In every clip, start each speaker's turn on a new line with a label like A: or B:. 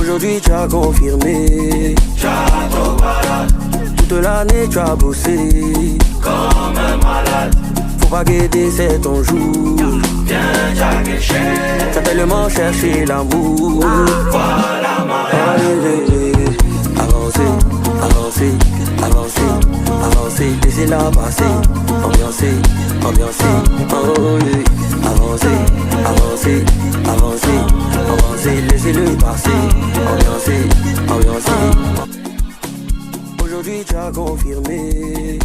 A: Aujourd'hui tu as confirmé, toute l'année tu as bossé
B: comme un malade.
A: Faut pas guetter, c'est ton jour.
B: Viens jaguer chez.
A: T'as tellement cherché l'amour.
B: Voilà ma
A: Allez, avancez, avancez, avancez, avancez, laissez-la passer. Ambiancez, ambiancez, oh yeah. Avancez, avancez, avancez, avancez, laissez-le passer. Ambiancez, ambiancez. Aujourd'hui tu as confirmé,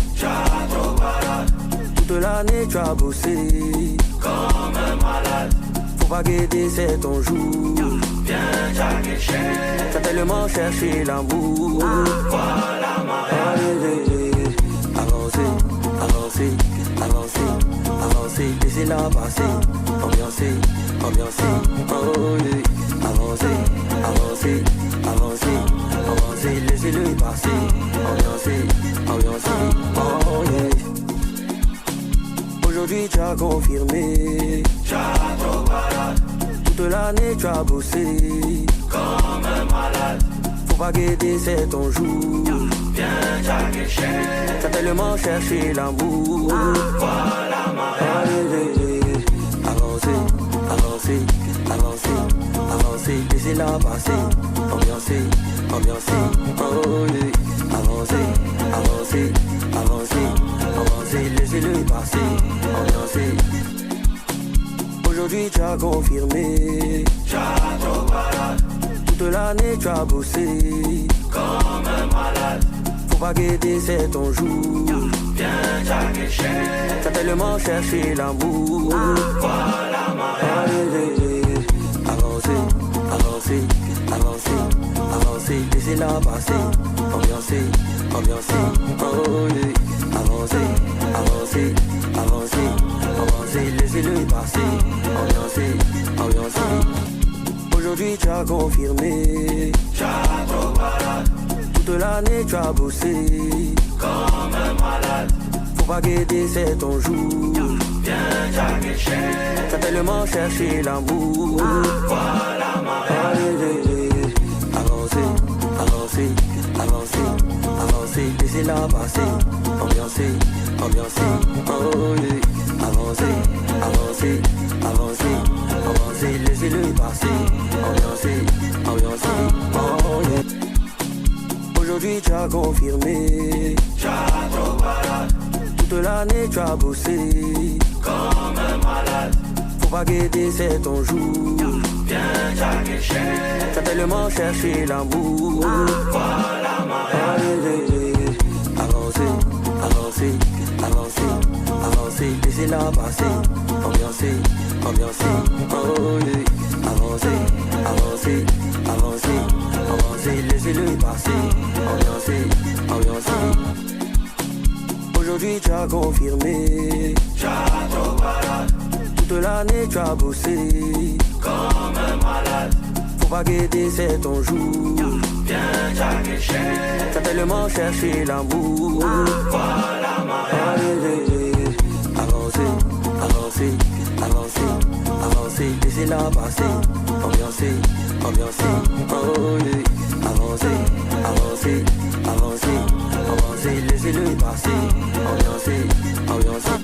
A: toute l'année tu as bossé
B: comme un malade.
A: Faut pas guetter, c'est ton jour.
B: Viens jaguer chez.
A: T'as tellement cherché l'amour.
B: Voilà ma
A: Allez, avancez, avancez, avancez, avancez, laissez-la passer. Ambiancez, ambiancez, oh yeah. Avancez, avancez, avancez, avancez, laissez-le passer. Ambiancez, ambiancez, oh yeah. Aujourd'hui tu as confirmé, toute l'année tu as bossé
B: comme un malade.
A: Faut pas guetter, c'est ton jour.
B: Viens jaguer chez.
A: T'as tellement cherché l'amour.
B: Voilà ma
A: Allez, avancez, avancez, avancez, avancez, laissez-la passer. Ambiancez, ambiancez, oh yeah. Avancez, avancez, avancez, avancez, laissez-le passer. Ambiancez. Aujourd'hui tu as confirmé, toute l'année tu as bossé
B: comme un malade.
A: Faut pas guetter, c'est ton jour.
B: Viens jaguer chez.
A: T'as tellement cherché l'amour.
B: Voilà ma
A: Allez, avancez, avancez, avancez, avancez, laissez-la passer. Ambiancez, ambiancez, oh yeah. Avancez, avancez, avancez, avancez, laissez-le passer. Ambiancez, ambiancez. Aujourd'hui tu as confirmé, toute l'année tu as bossé
B: comme un malade.
A: Faut pas guetter, c'est ton jour.
B: Viens jaguer chez.
A: T'as tellement cherché l'amour.
B: Voilà ma
A: Allez, avancez, avancez, avancez, avancez, laissez-la passer. Ambiancez, ambiancez, oh yeah. Avancez, avancez, avancez, avancez, laissez-le passer. Ambiancez, ambiancez, oh yeah. Aujourd'hui tu as confirmé, toute l'année tu as bossé
B: comme un malade.
A: Faut pas guetter, c'est ton jour.
B: Viens jaguer chez.
A: T'as tellement cherché l'amour.
B: Voilà ma
A: Allez, avancez, avancez, avancez, avancez, laissez-la passer. Ambiancez, ambiancez, oh yeah. Avancez, avancez, avancez, avancez, laissez-le passer. Ambiancez, ambiancez. Aujourd'hui tu as confirmé, toute l'année tu as bossé
B: comme un malade.
A: Faut pas guetter, c'est ton jour.
B: Viens jaguer chez.
A: T'as tellement cherché l'amour.
B: Voilà ma
A: Allez, avancez, avancez, avancez, avancez, laissez-la passer. Ambiancez, ambiancez, oh yeah. Avancez, avancez, avancez, avancez, laissez-le passer. Ambiancez, ambiancez.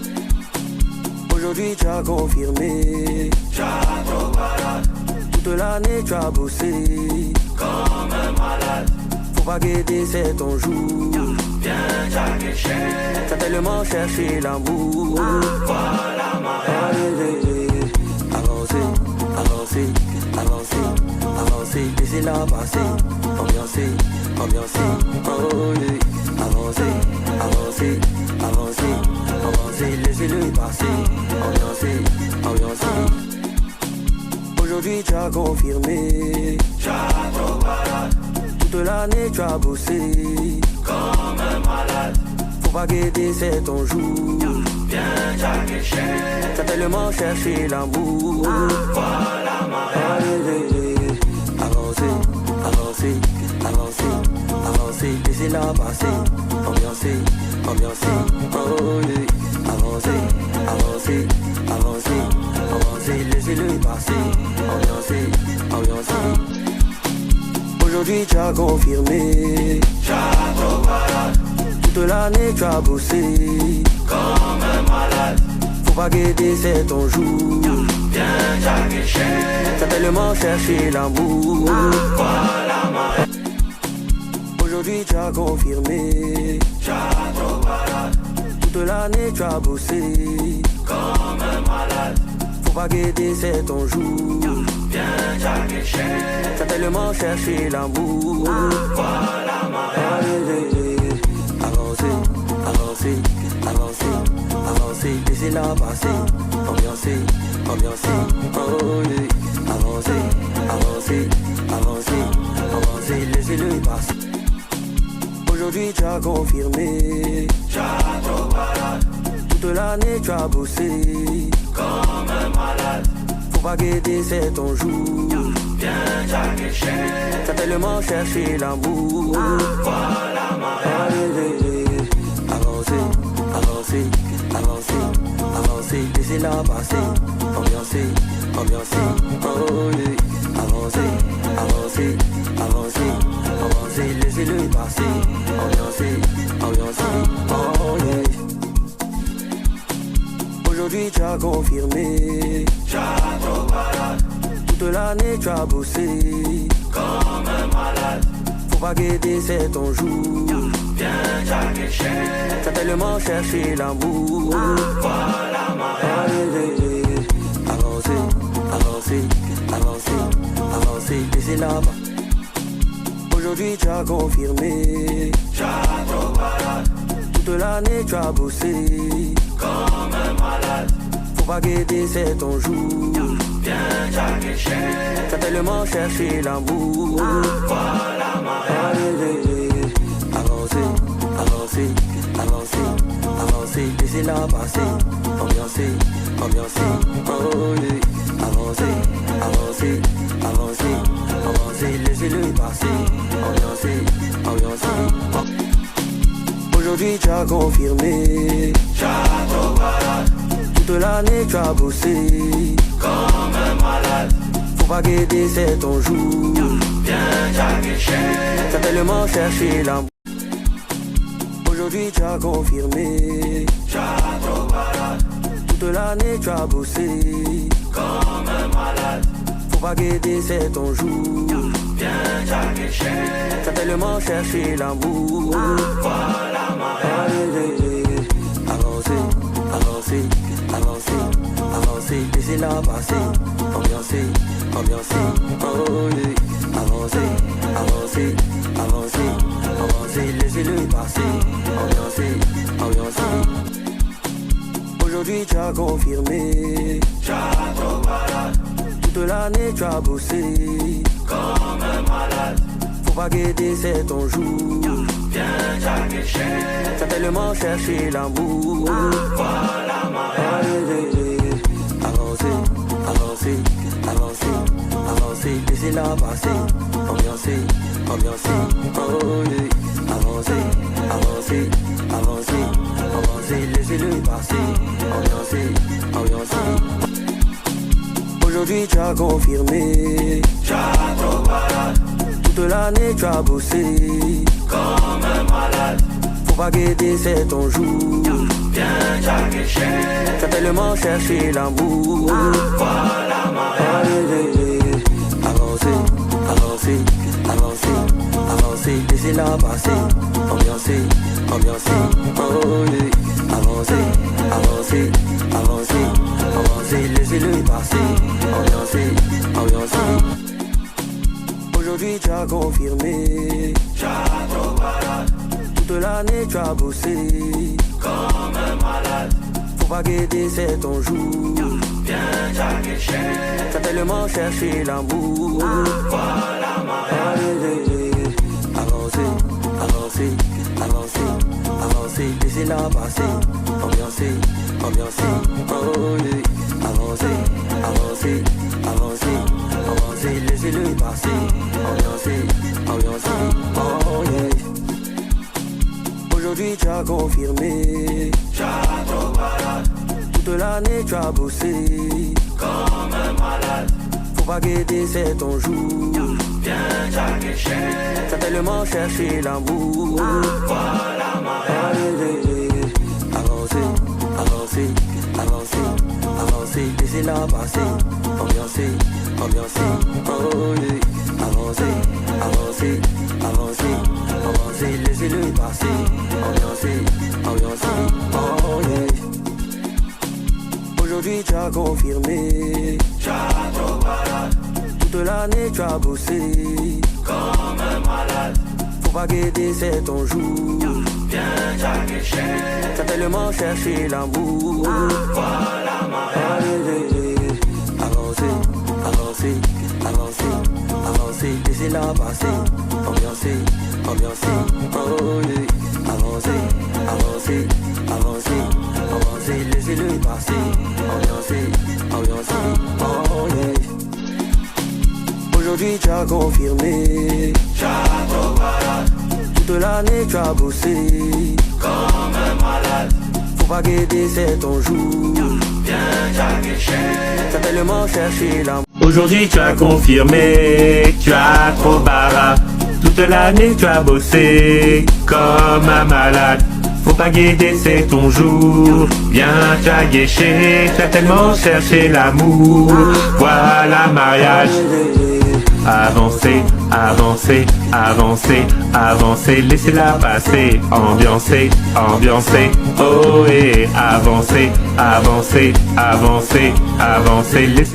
A: Aujourd'hui tu as confirmé, toute l'année tu as bossé
B: comme un malade.
A: Faut pas guetter, c'est ton jour.
B: Viens jaguer chez.
A: T'as tellement cherché l'amour.
B: Voilà ma
A: Allez, avancez, avancez, avancez, avancez, laissez-la passer. Ambiancez, ambiancez, oh yeah. Avancez, avancez, avancez, avancez, laissez-le passer. Ambiancez, ambiancez. Aujourd'hui tu as confirmé, toute l'année tu as bossé
B: comme un malade.
A: Faut pas guetter, c'est ton jour.
B: Viens jaguer chez.
A: T'as tellement cherché l'amour.
B: Voilà ma
A: Allez, avancez, avancez, avancez, avancez, laissez-la passer. Ambiancez, ambiancez, oh yeah. Avancez, avancez, avancez, avancez, laissez-le passer. Ambiancez, ambiancez. Aujourd'hui tu as confirmé, toute l'année tu as bossé
B: comme un malade.
A: Faut pas guetter, c'est ton jour.
B: Viens Jack
A: T'as tellement cherché l'amour.
B: voilà ma.
A: Aujourd'hui tu as confirmé, toute l'année tu as bossé
B: Comme un malade.
A: Faut pas guetter, c'est ton jour.
B: Viens Jack
A: T'as tellement cherché l'amour.
B: voilà ma.
A: Avancer, avancer, avancer, avancer, laissez-la passer. Ambiancer, ambiancer, oh yeah. Avancer, avancer, avancer, avancer, laissez-le passer. Aujourd'hui tu as confirmé, toute l'année tu as bossé
B: Comme un malade.
A: Faut pas guetter, c'est ton jour.
B: Viens Jack
A: T'as tellement cherché l'amour.
B: voilà ma.
A: Avancer, avancer, avancer, avancer, laissez-la passer. Ambiancer, ambiancer, oh yeah. Avancer, avancer, avancer, avancer, laissez-le passer. Ambiancer, ambiancer, oh yeah. Aujourd'hui tu as confirmé, toute l'année tu as bossé
B: Comme un malade.
A: Faut pas guetter, c'est ton jour.
B: Viens Jack
A: T'as tellement cherché l'amour.
B: voilà ma.
A: Avancer, avancer, avancer, avancer, laissez-la passer. Aujourd'hui tu as confirmé, toute l'année tu as bossé
B: Comme un malade.
A: Faut pas guetter, c'est ton jour.
B: Viens Jack
A: T'as tellement cherché l'amour.
B: voilà ma.
A: Avancer, avancer, avancer, avancer, laissez-la passer. Ambiancer, ambiancer, oh yeah. Avancer, avancer, avancer, avancer, laissez-le passer. Ambiancer, ambiancer. Aujourd'hui tu as confirmé, toute l'année tu as bossé
B: Comme un malade.
A: Faut pas guetter, c'est ton jour.
B: Viens Jack
A: T'as tellement cherché l'amour. Aujourd'hui tu as confirmé, toute l'année tu as bossé
B: Comme un malade.
A: Faut pas guetter, c'est ton jour.
B: Viens Jack
A: T'as tellement cherché l'amour.
B: voilà ma.
A: Avancer, avancer, avancer, avancer, laissez-la passer. Ambiancer, ambiancer, oh yeah. Avancer, avancer, avancer, avancer, laissez-le passer. Ambiancer, ambiancer. Aujourd'hui tu as confirmé, toute l'année tu as bossé
B: Comme un malade.
A: Faut pas guetter, c'est ton jour.
B: Viens Jack
A: T'as tellement cherché l'amour.
B: voilà ma.
A: Avancer, avancer, avancer, avancer, laissez-la passer. Ambiancer, ambiancer, oh yeah. Avancer, avancer, avancer, avancer, laissez-le passer. Ambiancer, ambiancer. Aujourd'hui tu as confirmé, toute l'année tu as bossé
B: Comme un malade.
A: Faut pas guetter, c'est ton jour.
B: Viens Jack
A: T'as tellement cherché l'amour.
B: voilà ma.
A: Avancer, avancer, avancer, avancer, laissez-la passer. Ambiancer, ambiancer, oh yeah. Avancer, avancer, avancer, avancer, laissez-le passer. Ambiancer, ambiancer. Aujourd'hui tu as confirmé, toute l'année tu as bossé
B: Comme un malade.
A: Faut pas guetter, c'est ton jour.
B: Viens Jack
A: T'as tellement cherché l'amour.
B: voilà ma.
A: Avancer, avancer, avancer, avancer, laissez-la passer. Ambiancer, ambiancer, oh yeah. Avancer, avancer, avancer, avancer, laissez-le passer. Ambiancer, ambiancer, oh yeah. Aujourd'hui tu as confirmé, toute l'année tu as bossé
B: Comme un malade.
A: Faut pas guetter, c'est ton jour.
B: Viens Viens t'aguicher.
A: T'as tellement cherché l'amour.
B: Voilà mariage.
A: Avancer, avancer, avancer, avancer, laissez-la passer. Ambiancer, ambiancer, oh yeah. Avancer, avancer, avancer, avancer, laissez-le passer. Ambiancer, ambiancer, oh yeah. Aujourd'hui tu as confirmé.
B: Château balade.
A: Toute l'année tu as bossé.
B: Comme un malade.
A: Faut pas guetter, c'est ton jour.
B: Viens t'aguicher.
A: T'as tellement cherché l'amour.
B: Voilà mariage.
A: Avancer, avancer, avancer, avancer, laissez-la passer. Ambiancer, ambiancer, oh yeah. Avancer, avancer, avancer, avancer, laissez-le passer. Ambiancer, ambiancer, oh yeah. Aujourd'hui tu as confirmé.
B: Château balade.
A: Toute l'année tu as bossé.
B: Comme un malade.
A: Faut pas guetter, c'est ton jour.
B: Viens t'aguicher.
A: T'as tellement cherché l'amour.
C: Aujourd'hui tu as confirmé, tu as trop bara. Toute l'année tu as bossé comme un malade. Faut pas guider, c'est ton jour. Viens t'aguicher, tu as tellement cherché l'amour. Voilà mariage. Avancez, avancez, avancez, avancez, laissez-la passer. Ambiancez, ambiancez, oh et avancez, avancez, avancez, avancez, laissez